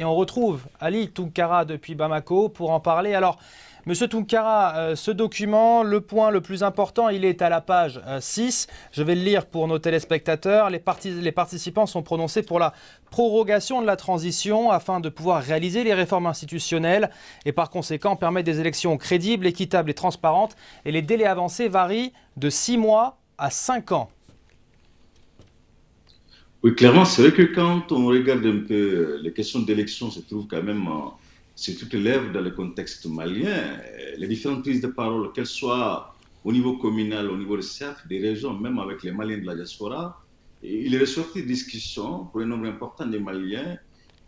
Et on retrouve Ali Tounkara depuis Bamako pour en parler. Alors, Monsieur Tounkara, ce document, le point le plus important, il est à la page 6. Je vais le lire pour nos téléspectateurs. Les participants sont prononcés pour la prorogation de la transition afin de pouvoir réaliser les réformes institutionnelles et par conséquent permettre des élections crédibles, équitables et transparentes. Et les délais avancés varient de 6 mois à 5 ans. Oui, clairement, c'est vrai que quand on regarde un peu les questions d'élection se trouvent quand même sur toutes les lèvres dans le contexte malien. Les différentes prises de parole, qu'elles soient au niveau communal, au niveau des cercles, des régions, même avec les Maliens de la diaspora, il est ressorti de discussion pour un nombre important de Maliens.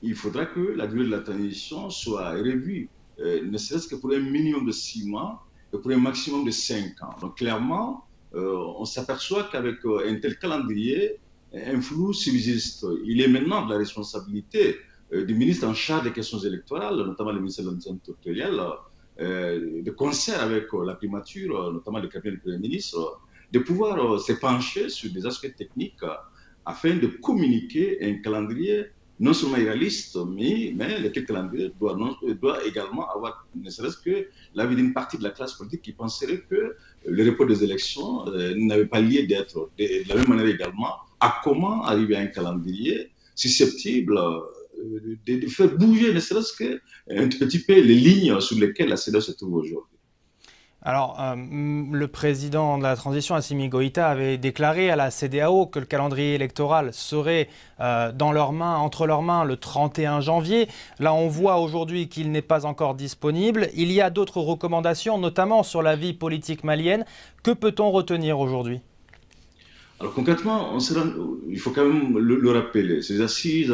Il faudra que la durée de la transition soit revue, ne serait-ce que pour un minimum de 6 mois et pour un maximum de 5 ans. Donc clairement, on s'aperçoit qu'avec un tel calendrier, un flou subsiste. Il est maintenant de la responsabilité du ministre en charge des questions électorales, notamment le ministère de l'Administration territoriale, de concert avec la primature, notamment le cabinet du Premier ministre, de pouvoir se pencher sur des aspects techniques afin de communiquer un calendrier non seulement réaliste, mais lequel calendrier doit également avoir, ne serait-ce que l'avis d'une partie de la classe politique qui penserait que le report des élections n'avait pas lieu d'être. De la même manière également, à comment arriver à un calendrier susceptible de faire bouger, ne serait-ce qu'un petit peu les lignes sur lesquelles la CEDEAO se trouve aujourd'hui. Alors, le président de la transition, Assimi Goïta, avait déclaré à la CEDEAO que le calendrier électoral serait dans leurs mains, entre leurs mains, le 31 janvier. Là, on voit aujourd'hui qu'il n'est pas encore disponible. Il y a d'autres recommandations, notamment sur la vie politique malienne. Que peut-on retenir aujourd'hui ? Alors concrètement, il faut quand même le rappeler. Ces assises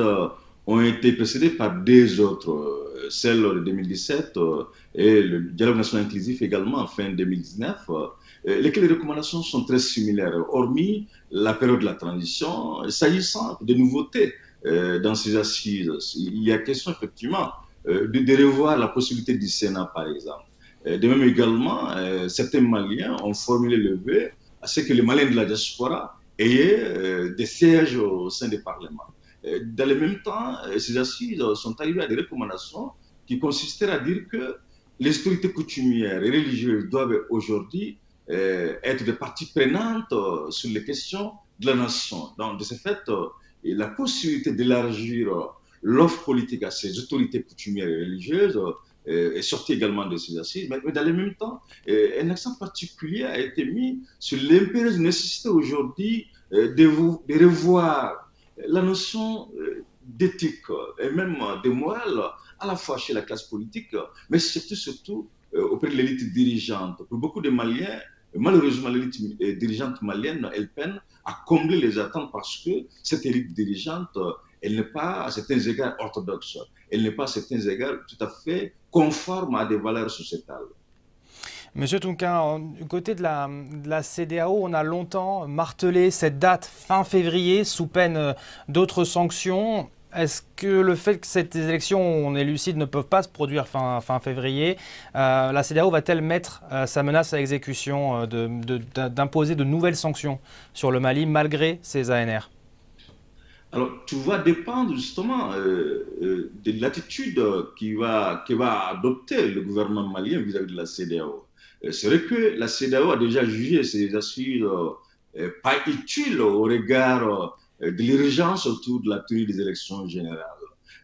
ont été précédées par deux autres, celle de 2017 et le dialogue national inclusif également en fin 2019, lesquelles les recommandations sont très similaires, hormis la période de la transition. S'agissant de nouveautés dans ces assises, il y a question effectivement de revoir la possibilité du Sénat, par exemple. De même également, certains Maliens ont formulé le vœu à ce que les Maliens de la diaspora aient des sièges au sein des parlements. Dans le même temps, ces assises sont arrivées à des recommandations qui consistaient à dire que les autorités coutumières et religieuses doivent aujourd'hui être des parties prenantes sur les questions de la nation. Donc, de ce fait, la possibilité d'élargir l'offre politique à ces autorités coutumières et religieuses est sorti également de ces assises, mais dans le même temps, un accent particulier a été mis sur l'impérieuse nécessité aujourd'hui de revoir la notion d'éthique et même de morale, à la fois chez la classe politique, mais surtout auprès de l'élite dirigeante. Pour beaucoup de Maliens, malheureusement, l'élite dirigeante malienne, elle peine à combler les attentes parce que cette élite dirigeante, elle n'est pas à certains égards orthodoxe, elle n'est pas à certains égards tout à fait conforme à des valeurs sociétales. Monsieur Tounkara, du côté de la CEDEAO, on a longtemps martelé cette date fin février sous peine d'autres sanctions. Est-ce que le fait que ces élections, on est lucide, ne peuvent pas se produire fin février, la CEDEAO va-t-elle mettre sa menace à exécution d'imposer de nouvelles sanctions sur le Mali malgré ces ANR? Alors, tout va dépendre justement de l'attitude qui va adopter le gouvernement malien vis-à-vis de la CEDEAO. C'est vrai que la CEDEAO a déjà jugé ces assises pas utiles au regard de l'urgence autour de la tenue des élections générales.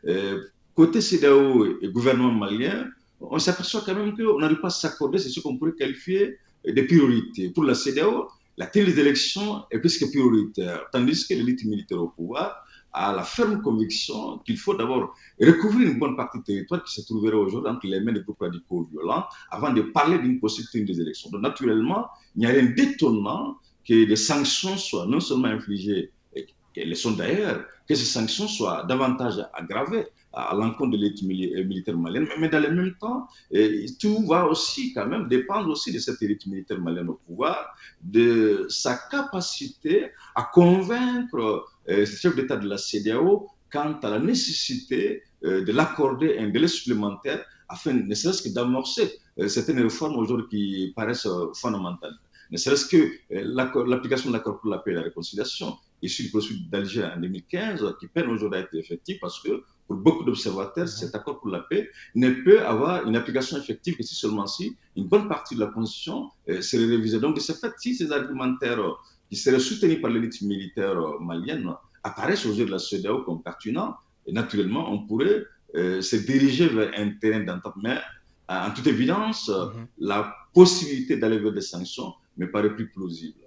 Euh, Côté CEDEAO et gouvernement malien, on s'aperçoit quand même qu'on n'arrive pas à s'accorder, c'est ce qu'on pourrait qualifier de priorité. Pour la CEDEAO, la tenue des élections est plus que prioritaire, tandis que l'élite militaire au pouvoir a la ferme conviction qu'il faut d'abord recouvrir une bonne partie du territoire qui se trouverait aujourd'hui entre les mains des groupes radicaux violents avant de parler d'une possible tenue des élections. Donc, naturellement, il n'y a rien d'étonnant que des sanctions soient non seulement infligées, et qu'elles le sont d'ailleurs, que ces sanctions soient davantage aggravées à l'encontre de l'élite militaire malienne, mais dans le même temps, tout va aussi quand même dépendre aussi de cette élite militaire malienne au pouvoir, de sa capacité à convaincre ce chef d'État de la CEDEAO quant à la nécessité de l'accorder un délai supplémentaire afin ne serait-ce que d'amorcer certaines réformes aujourd'hui qui paraissent fondamentales. Ne serait-ce que l'application de l'accord pour la paix et la réconciliation issu du processus d'Alger en 2015 qui peine aujourd'hui à être effectif parce que pour beaucoup d'observateurs, cet accord pour la paix ne peut avoir une application effective que si seulement si une bonne partie de la Constitution serait révisée. Donc, de ce fait, si ces argumentaires qui seraient soutenus par l'élite militaire malienne apparaissent aux yeux de la CEDEAO comme pertinents, et naturellement, on pourrait se diriger vers un terrain d'entente. Mais en toute évidence, la possibilité d'aller vers des sanctions me paraît plus plausible.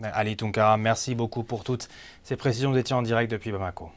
Ali Tounkara, merci beaucoup pour toutes ces précisions. Vous étiez en direct depuis Bamako.